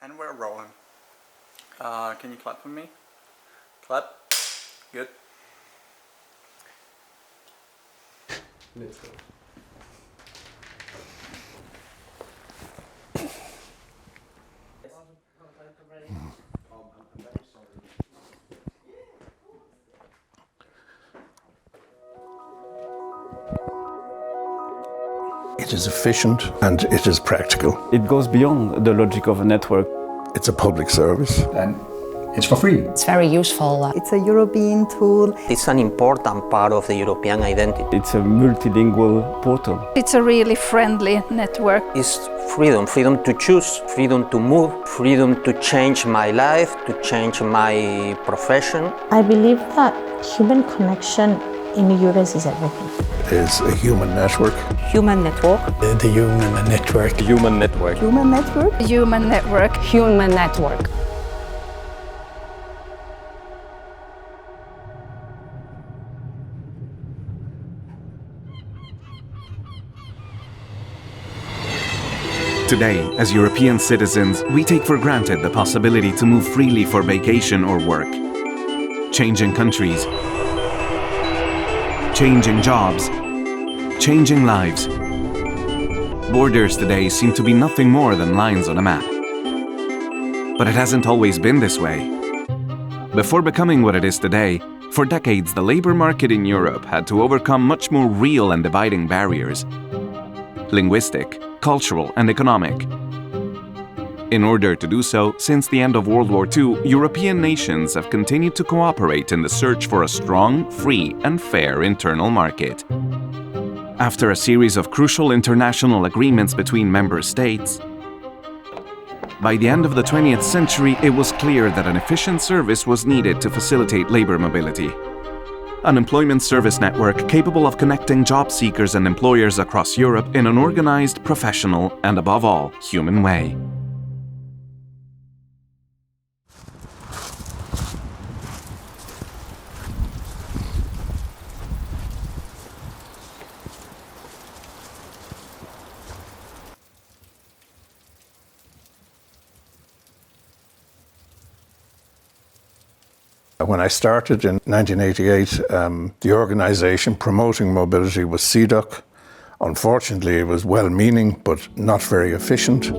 And we're rolling. Can you clap for me? Clap. Good. Let's go. It is efficient and it is practical. It goes beyond the logic of a network. It's a public service. And it's for free. It's very useful. It's a European tool. It's an important part of the European identity. It's a multilingual portal. It's a really friendly network. It's freedom to choose, freedom to move, freedom to change my life, to change my profession. I believe that human connection in EURES is everything. Is a human network. Human network. The human network. Human network. Human network. Human network. Human network. Today, as European citizens, we take for granted the possibility to move freely for vacation or work. Changing countries, changing jobs, changing lives. Borders today seem to be nothing more than lines on a map. But it hasn't always been this way. Before becoming what it is today, for decades the labor market in Europe had to overcome much more real and dividing barriers: linguistic, cultural and economic. In order to do so, since the end of World War II, European nations have continued to cooperate in the search for a strong, free and fair internal market. After a series of crucial international agreements between member states, by the end of the 20th century, it was clear that an efficient service was needed to facilitate labor mobility. An employment service network capable of connecting job seekers and employers across Europe in an organized, professional, and above all, human way. When I started in 1988, the organisation promoting mobility was CEDOC. Unfortunately, it was well-meaning but not very efficient.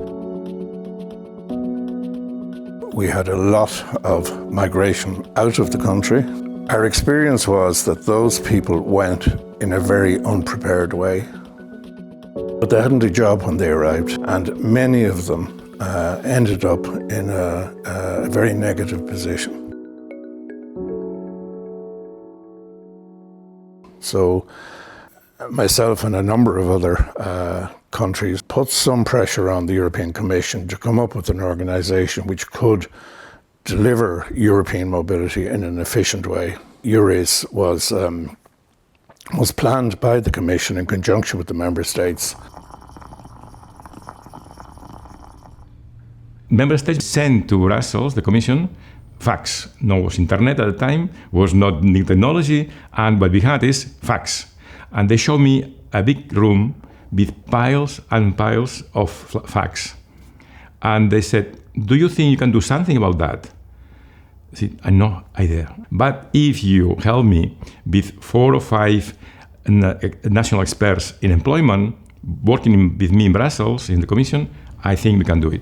We had a lot of migration out of the country. Our experience was that those people went in a very unprepared way. But they hadn't a job when they arrived, and many of them ended up in a very negative position. So myself and a number of other countries put some pressure on the European Commission to come up with an organisation which could deliver European mobility in an efficient way. EURES was planned by the Commission in conjunction with the Member States. Member States sent to Brussels, the Commission, fax. No was internet at the time, was not new technology, and what we had is fax. And they showed me a big room with piles and piles of fax. And they said, do you think you can do something about that? I said, I have no idea. But if you help me with 4 or 5 national experts in employment working with me in Brussels, in the Commission, I think we can do it.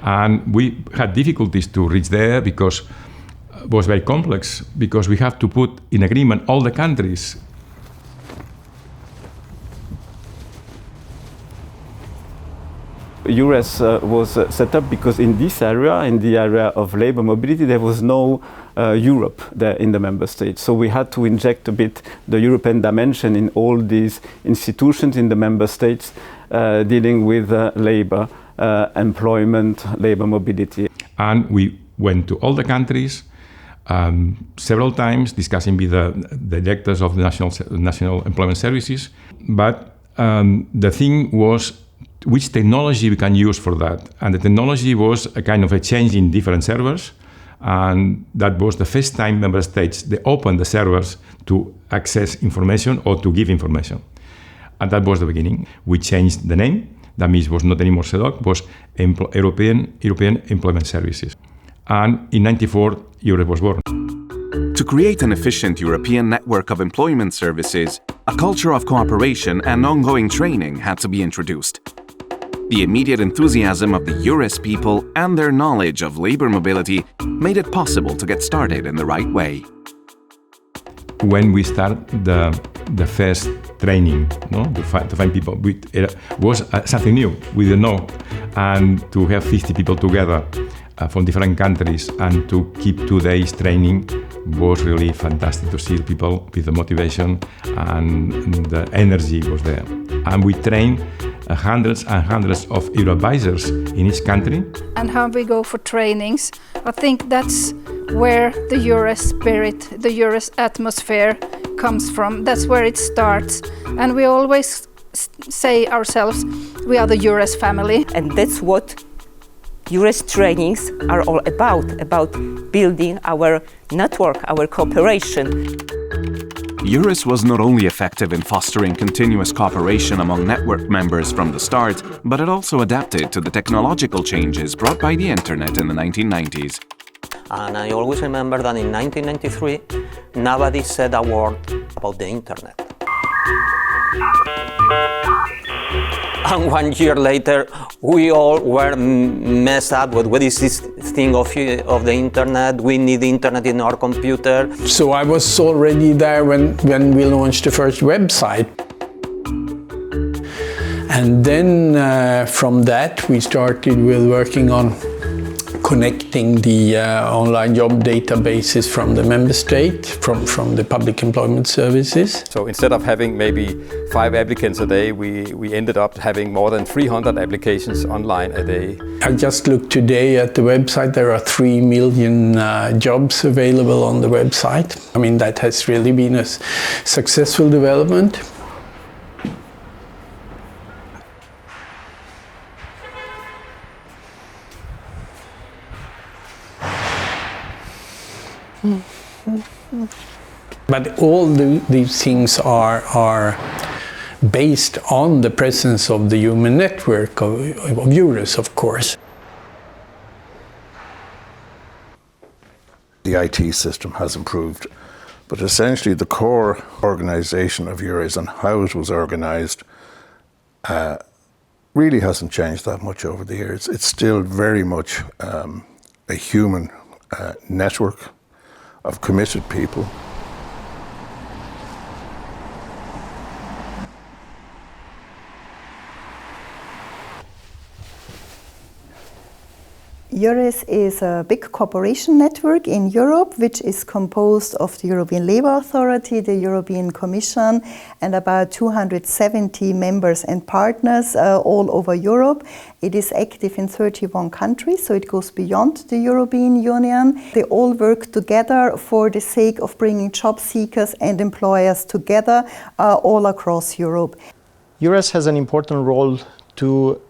And we had difficulties to reach there because it was very complex, because we have to put in agreement all the countries. EURES was set up because in this area, in the area of labor mobility, there was no Europe there in the member states. So we had to inject a bit the European dimension in all these institutions in the member states dealing with labor, employment, labor mobility. And we went to all the countries several times, discussing with the directors of the national employment services. But the thing was which technology we can use for that. And the technology was a kind of a change in different servers. And that was the first time member states, they opened the servers to access information or to give information. And that was the beginning. We changed the name. That means it was not anymore SEDOC, was European Employment Services. And in 94, EURES was born. To create an efficient European network of employment services, a culture of cooperation and ongoing training had to be introduced. The immediate enthusiasm of the EURES people and their knowledge of labor mobility made it possible to get started in the right way. When we start the first training, no, to find people, it was something new. We didn't know, and to have 50 people together from different countries and to keep 2 days training was really fantastic to see people with the motivation and the energy was there. And we trained hundreds and hundreds of Euro advisors in each country. And how we go for trainings, I think that's where the EURES spirit, the EURES atmosphere comes from. That's where it starts. And we always say ourselves, we are the EURES family. And that's what EURES trainings are all about building our network, our cooperation. EURES was not only effective in fostering continuous cooperation among network members from the start, but it also adapted to the technological changes brought by the internet in the 1990s. And I always remember that in 1993, nobody said a word about the internet. And 1 year later, we all were messed up with what is this thing of the internet. We need the internet in our computer. So I was already there when we launched the first website. And then from that we started with working on connecting the online job databases from the member state, from the public employment services. So instead of having maybe 5 applicants a day, we ended up having more than 300 applications online a day. I just looked today at the website. There are 3 million jobs available on the website. I mean, that has really been a successful development. But all these things are based on the presence of the human network of EURES, of course. The IT system has improved, but essentially the core organization of EURES and how it was organized really hasn't changed that much over the years. It's still very much a human network of committed people. EURES is a big cooperation network in Europe, which is composed of the European Labour Authority, the European Commission, and about 270 members and partners all over Europe. It is active in 31 countries, so it goes beyond the European Union. They all work together for the sake of bringing job seekers and employers together all across Europe. EURES has an important role to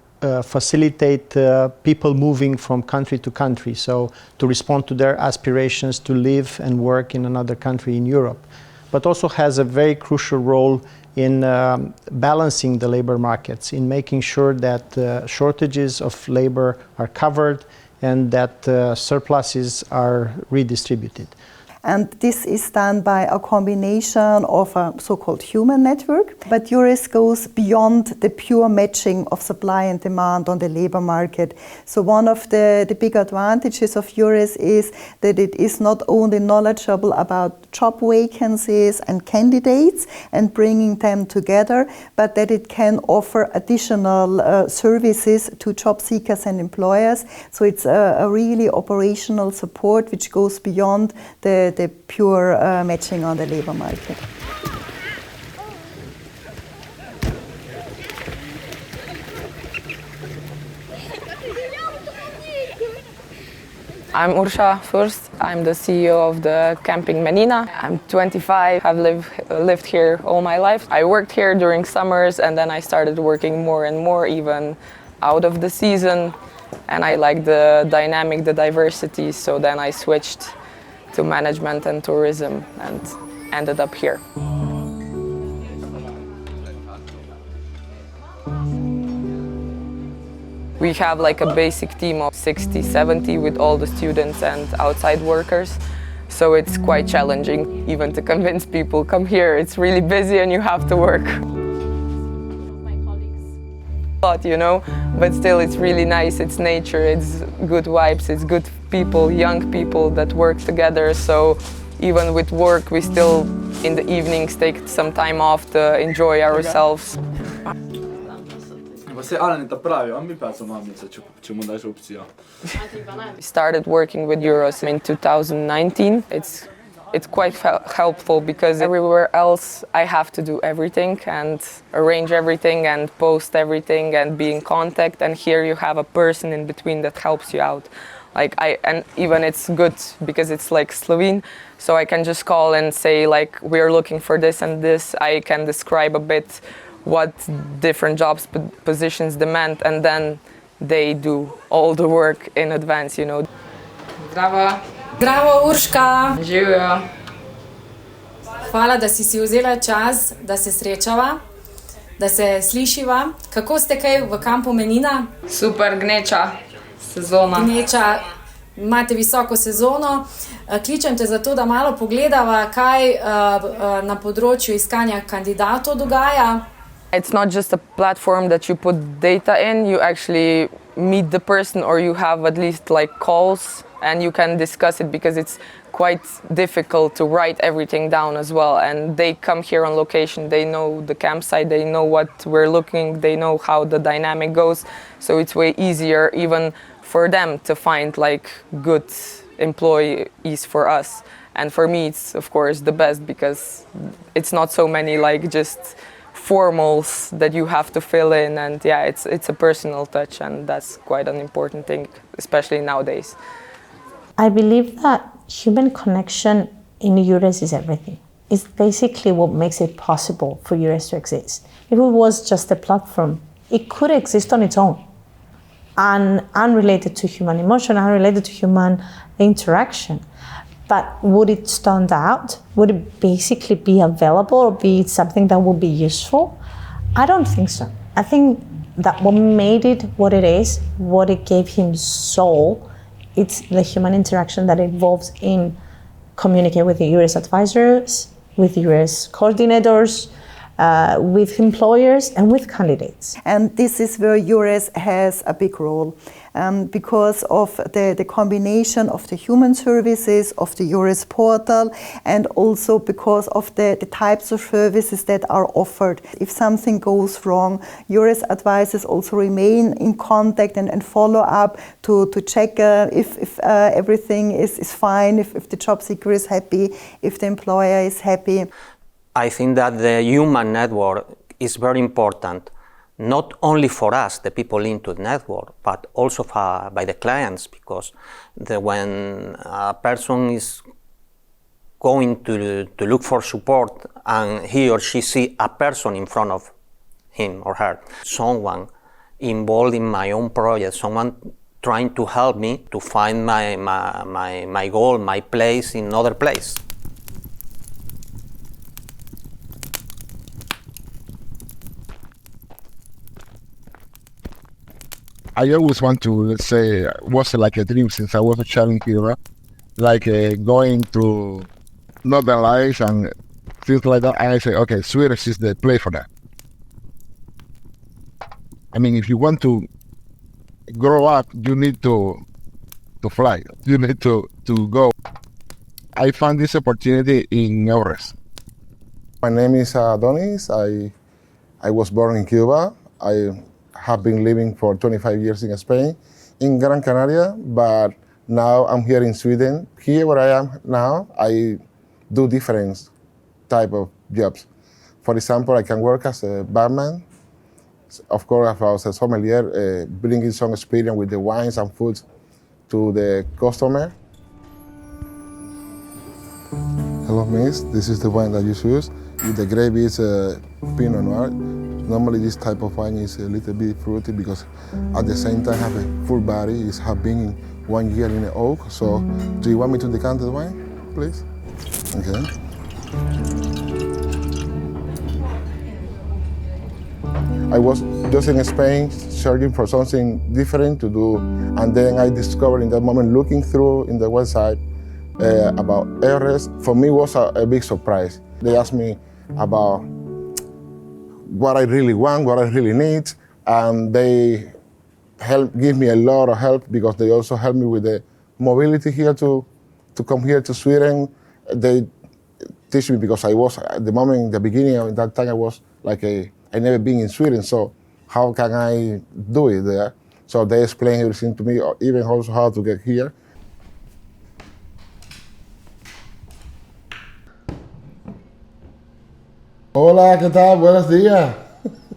facilitate people moving from country to country, so to respond to their aspirations to live and work in another country in Europe, but also has a very crucial role in balancing the labor markets, in making sure that shortages of labor are covered and that surpluses are redistributed. And this is done by a combination of a so-called human network. But EURES goes beyond the pure matching of supply and demand on the labor market. So one of the big advantages of EURES is that it is not only knowledgeable about job vacancies and candidates and bringing them together, but that it can offer additional services to job seekers and employers. So it's a really operational support which goes beyond the pure matching on the labor market. I'm Ursha Fürst. I'm the CEO of the Camping Menina. I'm 25, have lived here all my life. I worked here during summers and then I started working more and more even out of the season. And I like the dynamic, the diversity, so then I switched to management and tourism and ended up here. We have like a basic team of 60, 70 with all the students and outside workers. So it's quite challenging even to convince people, come here, it's really busy and you have to work. But still it's really nice, it's nature, it's good vibes, it's good people, young people that work together. So even with work, we still in the evenings take some time off to enjoy ourselves. We started working with EURES in 2019. It's quite helpful because everywhere else I have to do everything and arrange everything and post everything and be in contact, and here you have a person in between that helps you out. And even it's good because it's like Slovene, so I can just call and say like we're looking for this and this. I can describe a bit what different jobs positions demand, and then they do all the work in advance, Zdravo. Zdravo, Urška. Živijo. Hvala, da si vzela čas, da se srečava, da se slišiva. Kako ste kaj v kampu Menina? Super, gneča sezona. Gneča, imate visoko sezono. Kličem te zato, da malo pogledava, kaj na področju iskanja kandidatov dogaja. It's not just a platform that you put data in, you actually meet the person or you have at least like calls and you can discuss it because it's quite difficult to write everything down as well. And they come here on location, they know the campsite, they know what we're looking, they know how the dynamic goes. So it's way easier even for them to find like good employees for us. And for me, it's of course the best because it's not so many like just formals that you have to fill in, and yeah, it's a personal touch, and that's quite an important thing, especially nowadays. I believe that human connection in EURES is everything. It's basically what makes it possible for EURES to exist. If it was just a platform, it could exist on its own and unrelated to human emotion, unrelated to human interaction. But would it stand out? Would it basically be available or be something that would be useful? I don't think so. I think that what made it what it is, what it gave him soul, it's the human interaction that involves in communicating with the EURES advisors, with EURES coordinators, with employers and with candidates. And this is where EURES has a big role because of the combination of the human services, of the EURES portal, and also because of the types of services that are offered. If something goes wrong, EURES advisors also remain in contact and follow up to check if everything is fine, if the job seeker is happy, if the employer is happy. I think that the human network is very important, not only for us, the people into the network, but also by the clients, because when a person is going to look for support and he or she see a person in front of him or her, someone involved in my own project, someone trying to help me to find my goal, my place in another place. I always want to, let's say, was like a dream since I was a child in Cuba, like going to Northern Lights and things like that. And I say, okay, Sweden is the place for that. I mean, if you want to grow up, you need to fly. You need to go. I found this opportunity in EURES. My name is Donis. I was born in Cuba. I have been living for 25 years in Spain, in Gran Canaria, but now I'm here in Sweden. Here where I am now, I do different type of jobs. For example, I can work as a barman. Of course, as a sommelier, bringing some experience with the wines and foods to the customer. Hello, miss. This is the wine that you choose. The grape is Pinot Noir. Normally, this type of wine is a little bit fruity because at the same time have a full body. It has been in 1 year in the oak. So, do you want me to decant the wine, please? Okay. I was just in Spain searching for something different to do, and then I discovered in that moment, looking through in the website about EURES. For me, was a big surprise. They asked me about what I really want, what I really need, and they give me a lot of help because they also helped me with the mobility here to come here to Sweden. They teach me because I was at the moment, in the beginning of that time, I was like I never been in Sweden, so how can I do it there? So they explained everything to me, even also how to get here. Hola, ¿qué tal? Buenos días.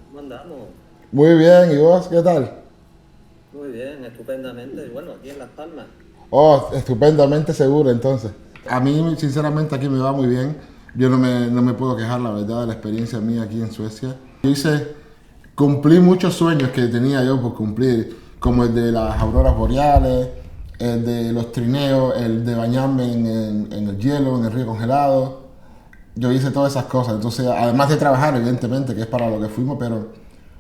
¿Cómo andamos? Muy bien, ¿y vos qué tal? Muy bien, estupendamente. Bueno, aquí en Las Palmas. Oh, estupendamente seguro entonces. A mí, sinceramente, aquí me va muy bien. Yo no me puedo quejar, la verdad, de la experiencia mía aquí en Suecia. Cumplí muchos sueños que tenía yo por cumplir, como el de las auroras boreales, el de los trineos, el de bañarme en el hielo, en el río congelado. Yo hice todas esas cosas, entonces, además de trabajar, evidentemente, que es para lo que fuimos, pero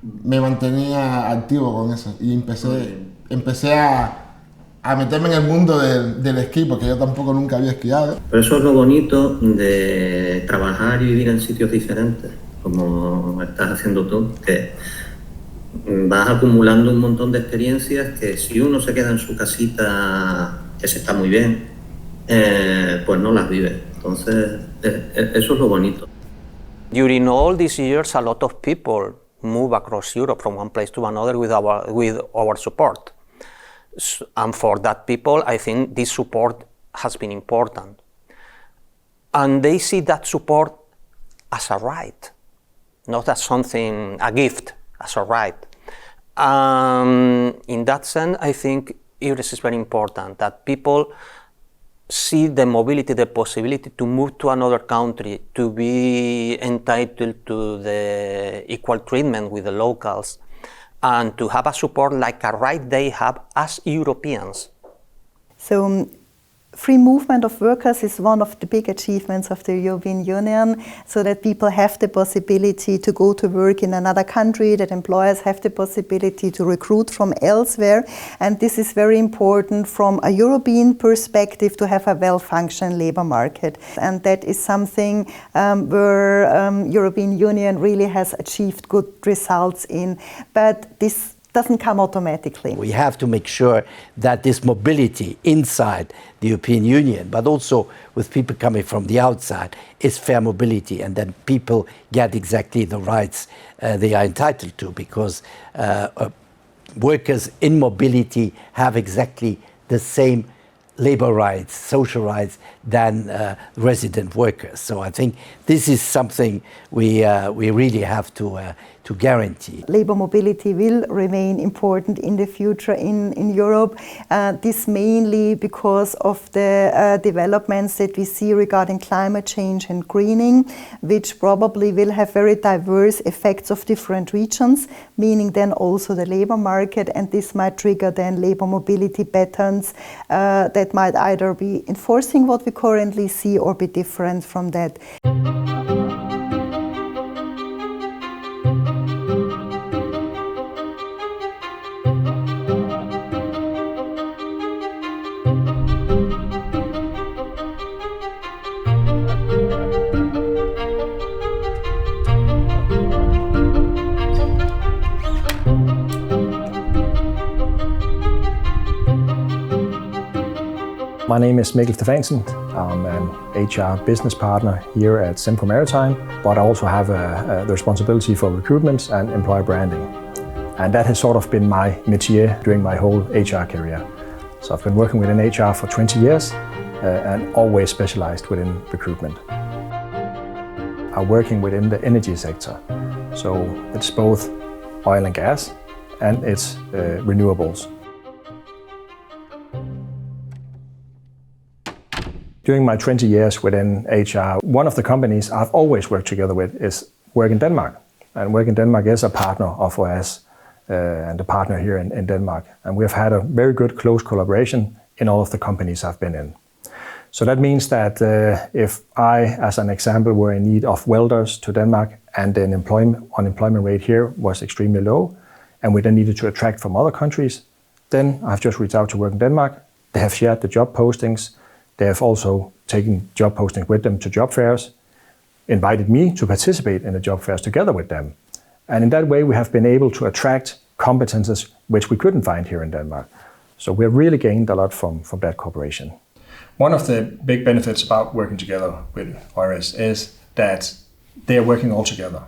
me mantenía activo con eso y empecé a meterme en el mundo del esquí, porque yo tampoco nunca había esquiado. Pero eso es lo bonito de trabajar y vivir en sitios diferentes, como estás haciendo tú, que vas acumulando un montón de experiencias que si uno se queda en su casita, que se está muy bien, pues no las vive. Entonces, eso es lo bonito. During all these years, a lot of people move across Europe from one place to another with our support. And for that people, I think this support has been important. And they see that support as a right, not as something, a gift, as a right. In that sense, I think EURES is very important, that people see the mobility, the possibility to move to another country, to be entitled to the equal treatment with the locals, and to have a support like a right they have as Europeans. So free movement of workers is one of the big achievements of the European Union, so that people have the possibility to go to work in another country, that employers have the possibility to recruit from elsewhere. And this is very important from a European perspective, to have a well-functioning labor market. And that is something where European Union really has achieved good results in. But this doesn't come automatically. We have to make sure that this mobility inside the European Union, but also with people coming from the outside, is fair mobility, and that people get exactly the rights they are entitled to, because workers in mobility have exactly the same labor rights, social rights, than resident workers. So I think this is something we really have to guarantee. Labor mobility will remain important in the future in Europe. This mainly because of the developments that we see regarding climate change and greening, which probably will have very diverse effects of different regions, meaning then also the labor market, and this might trigger then labor mobility patterns that might either be enforcing what we currently see or be different from that. My name is Miguel. I'm an HR business partner here at Semco Maritime, but I also have the responsibility for recruitment and employer branding. And that has sort of been my métier during my whole HR career. So I've been working within HR for 20 years and always specialized within recruitment. I'm working within the energy sector. So it's both oil and gas and it's renewables. During my 20 years within HR, one of the companies I've always worked together with is Work in Denmark. And Work in Denmark is a partner of OS and a partner here in Denmark. And we've had a very good close collaboration in all of the companies I've been in. So that means that if I, as an example, were in need of welders to Denmark and the unemployment rate here was extremely low, and we then needed to attract from other countries, then I've just reached out to Work in Denmark. They have shared the job postings. They have also taken job postings with them to job fairs, invited me to participate in the job fairs together with them. And in that way, we have been able to attract competences which we couldn't find here in Denmark. So we've really gained a lot from that cooperation. One of the big benefits about working together with EURES is that they are working all together.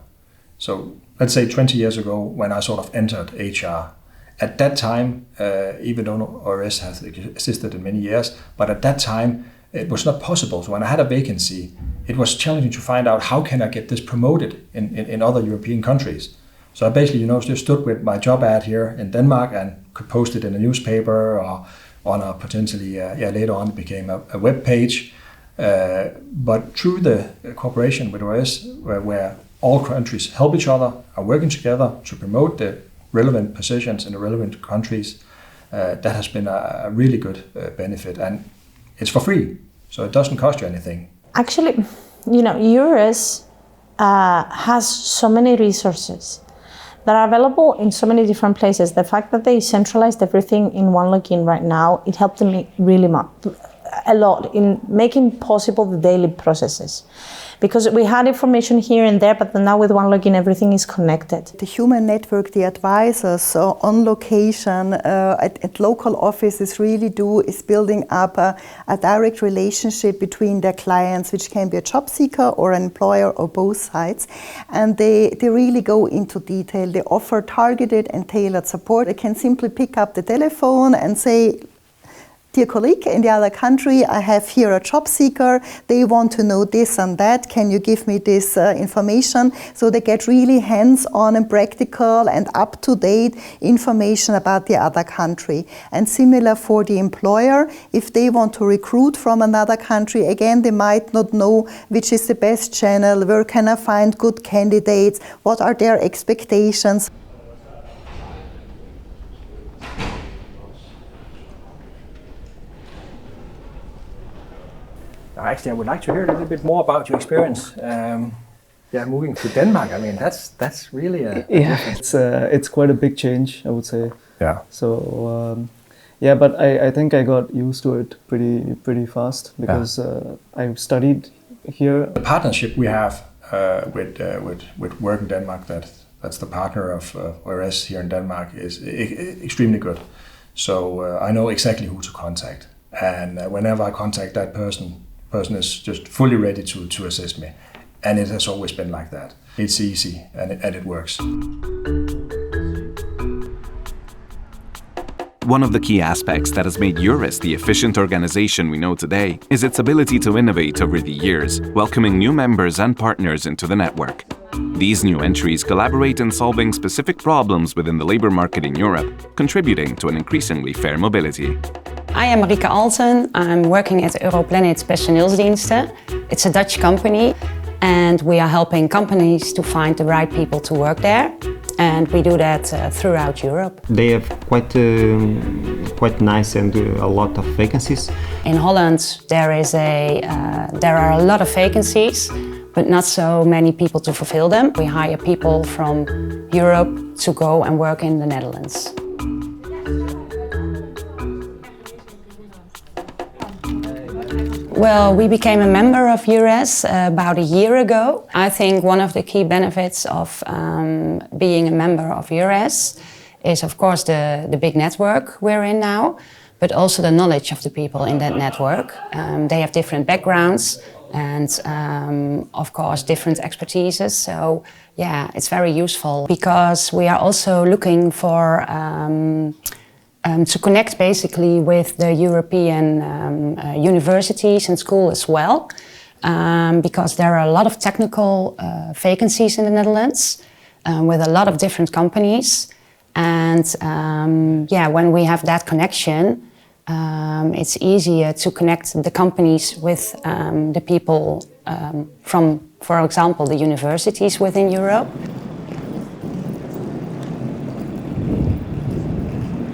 So let's say 20 years ago when I sort of entered HR, at that time, even though EURES has existed in many years, but at that time it was not possible. So when I had a vacancy, it was challenging to find out how can I get this promoted in other European countries. So I basically, just stood with my job ad here in Denmark and could post it in a newspaper or on a potentially, later on it became a web page. But through the cooperation with EURES, where all countries help each other, are working together to promote the relevant positions in the relevant countries, that has been a really good benefit. And it's for free, so it doesn't cost you anything. Actually, EURES has so many resources that are available in so many different places. The fact that they centralized everything in one login right now, it helped them really a lot in making possible the daily processes. Because we had information here and there, but now with one login, everything is connected. The human network, the advisors on location at local offices really is building up a direct relationship between their clients, which can be a job seeker or an employer or both sides. And they really go into detail. They offer targeted and tailored support. They can simply pick up the telephone and say, dear colleague in the other country, I have here a job seeker. They want to know this and that. Can you give me this information? So they get really hands-on and practical and up-to-date information about the other country. And similar for the employer, if they want to recruit from another country, again, they might not know which is the best channel, where can I find good candidates, what are their expectations. Actually, I would like to hear a little bit more about your experience. Moving to Denmark. I mean, that's really it's quite a big change, I would say. Yeah. So but I think I got used to it pretty fast because I studied here. The partnership we have with Work in Denmark, that's the partner of EURES here in Denmark, is extremely good. So I know exactly who to contact, and whenever I contact that person is just fully ready to assist me. And it has always been like that. It's easy and it works. One of the key aspects that has made EURES the efficient organization we know today is its ability to innovate over the years, welcoming new members and partners into the network. These new entries collaborate in solving specific problems within the labor market in Europe, contributing to an increasingly fair mobility. I am Marieke Alten. I'm working at Europlanet Personeelsdiensten. It's a Dutch company and we are helping companies to find the right people to work there. And we do that throughout Europe. They have quite nice and a lot of vacancies. In Holland there are a lot of vacancies, but not so many people to fulfill them. We hire people from Europe to go and work in the Netherlands. Well, we became a member of EURES about a year ago. I think one of the key benefits of being a member of EURES is, of course, the big network we're in now, but also the knowledge of the people in that network. They have different backgrounds and, of course, different expertises. So, yeah, it's very useful because we are also looking for to connect basically with the European universities and schools as well, because there are a lot of technical vacancies in the Netherlands with a lot of different companies. And when we have that connection, it's easier to connect the companies with the people from, for example, the universities within Europe.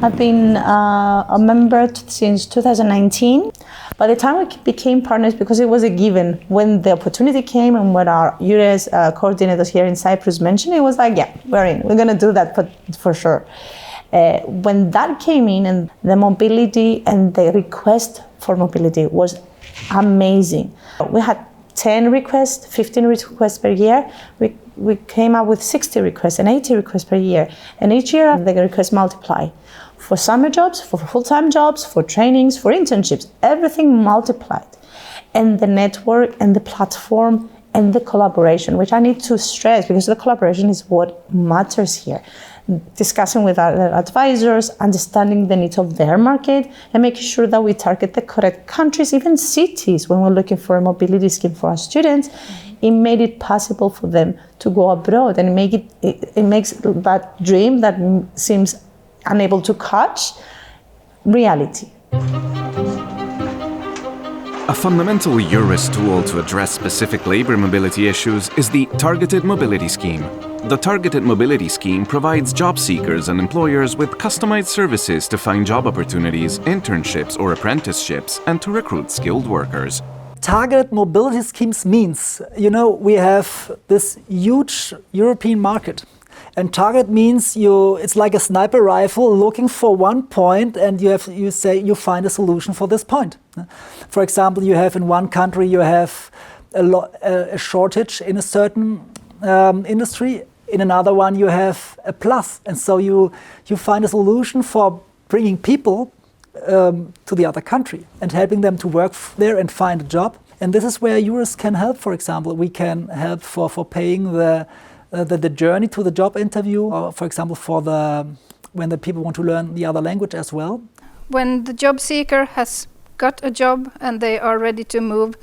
I've been a member since 2019. By the time we became partners, because it was a given, when the opportunity came and when our EURES coordinators here in Cyprus mentioned it, was like, yeah, we're in. We're going to do that for sure. When that came in, and the mobility and the request for mobility was amazing. We had 10 requests, 15 requests per year. We came up with 60 requests and 80 requests per year. And each year the requests multiply. For summer jobs, for full-time jobs, for trainings, for internships, everything multiplied. And the network and the platform and the collaboration, which I need to stress because the collaboration is what matters here. Discussing with our advisors, understanding the needs of their market, and making sure that we target the correct countries, even cities, when we're looking for a mobility scheme for our students. It made it possible for them to go abroad, and it makes that dream that seems unable to catch reality. A fundamental EURES tool to address specific labor mobility issues is the Targeted Mobility Scheme. The Targeted Mobility Scheme provides job seekers and employers with customized services to find job opportunities, internships or apprenticeships, and to recruit skilled workers. Targeted mobility schemes means, we have this huge European market. And target means it's like a sniper rifle looking for one point, and you find a solution for this point. For example, you have in one country you have a shortage in a certain industry. In another one you have a plus, and so you find a solution for bringing people to the other country and helping them to work there and find a job. And this is where EURES can help. For example, we can help for paying the journey to the job interview, or for example when the people want to learn the other language as well. When the job seeker has got a job and they are ready to move,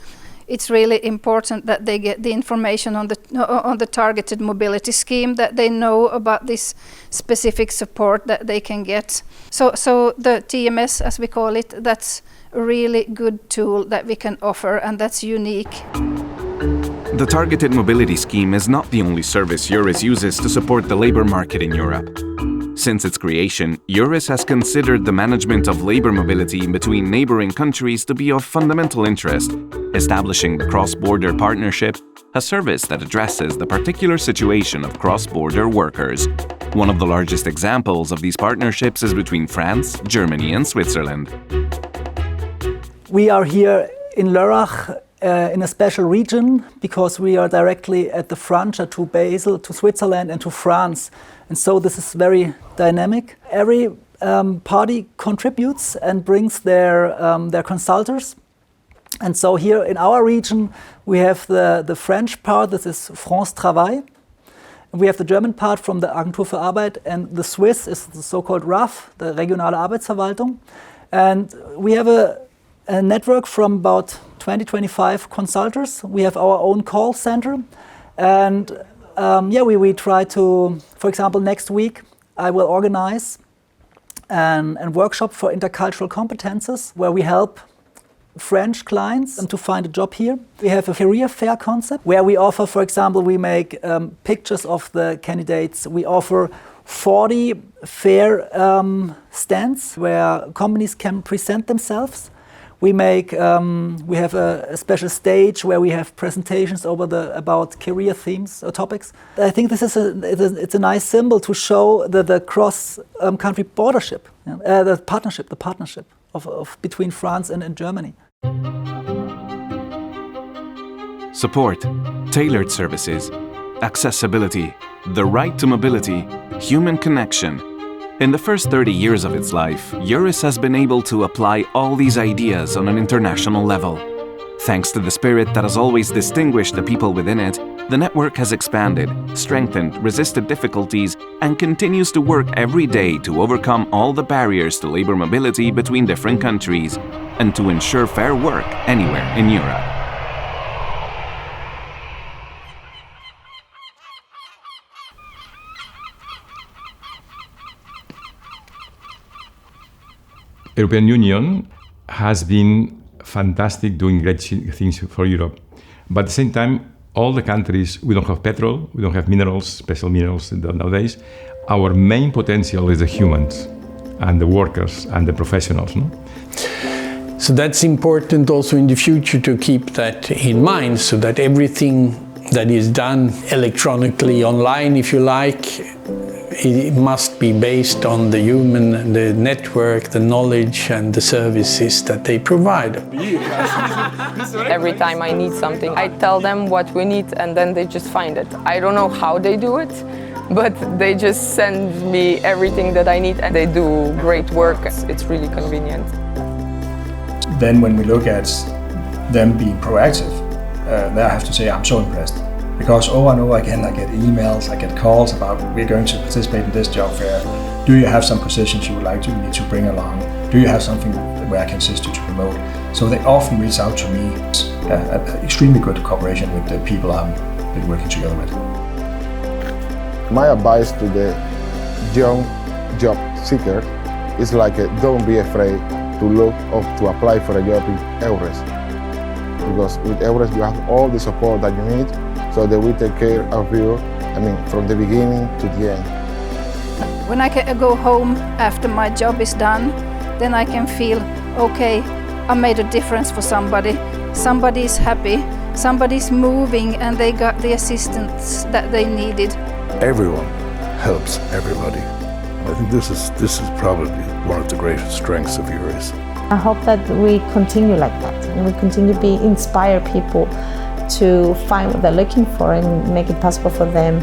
it's really important that they get the information on the targeted mobility scheme, that they know about this specific support that they can get. So the TMS, as we call it, that's a really good tool that we can offer, and that's unique. The Targeted Mobility Scheme is not the only service EURES uses to support the labor market in Europe. Since its creation, EURES has considered the management of labor mobility between neighboring countries to be of fundamental interest, establishing the Cross-Border Partnership, a service that addresses the particular situation of cross-border workers. One of the largest examples of these partnerships is between France, Germany and Switzerland. We are here in Lörrach in a special region because we are directly at the frontier to Basel, to Switzerland and to France. And so this is very dynamic. Every party contributes and brings their consultants. And so here in our region we have the French part, this is France Travail. And we have the German part from the Agentur für Arbeit, and the Swiss is the so-called RAF, the Regionale Arbeitsverwaltung. And we have a network from about 20-25 consultants. We have our own call center, and we try to, for example, next week I will organize a workshop for intercultural competences where we help French clients to find a job here. We have a career fair concept where we offer, for example, we make pictures of the candidates. We offer 40 fair stands where companies can present themselves. We have a special stage where we have presentations about career themes or topics. I think this is it's a nice symbol to show the cross-country bordership, the partnership of between France and Germany. Support, tailored services, accessibility, the right to mobility, human connection. In the first 30 years of its life, EURES has been able to apply all these ideas on an international level. Thanks to the spirit that has always distinguished the people within it, the network has expanded, strengthened, resisted difficulties, and continues to work every day to overcome all the barriers to labor mobility between different countries, and to ensure fair work anywhere in Europe. European Union has been fantastic doing great things for Europe. But at the same time, all the countries, we don't have petrol, we don't have minerals, special minerals nowadays. Our main potential is the humans. and the workers and the professionals. No? So that's important also in the future to keep that in mind, so that everything that is done electronically online, if you like, it must be based on the human, the network, the knowledge and the services that they provide. Every time I need something, I tell them what we need and then they just find it. I don't know how they do it, but they just send me everything that I need and they do great work. It's really convenient. Then when we look at them being proactive, there I have to say I'm so impressed. Because over and over again I get emails, I get calls about we're going to participate in this job fair. Do you have some positions you would like to need to bring along? Do you have something where I can assist you to promote? So they often reach out to me. Extremely good cooperation with the people I've been working together with. My advice to the young job seeker is like don't be afraid to look or to apply for a job in EURES. Because with EURES you have all the support that you need, so they will take care of you, from the beginning to the end. When I go home after my job is done, then I can feel, okay, I made a difference for somebody. Somebody is happy, somebody is moving and they got the assistance that they needed. Everyone helps everybody. I think this is probably one of the greatest strengths of EURES. I hope that we continue like that and we continue to inspire people to find what they're looking for and make it possible for them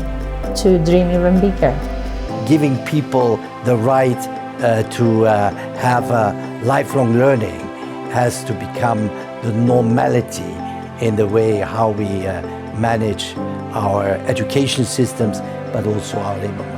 to dream even bigger. Giving people the right to have lifelong learning has to become the normality in the way how we manage our education systems, but also our labor market.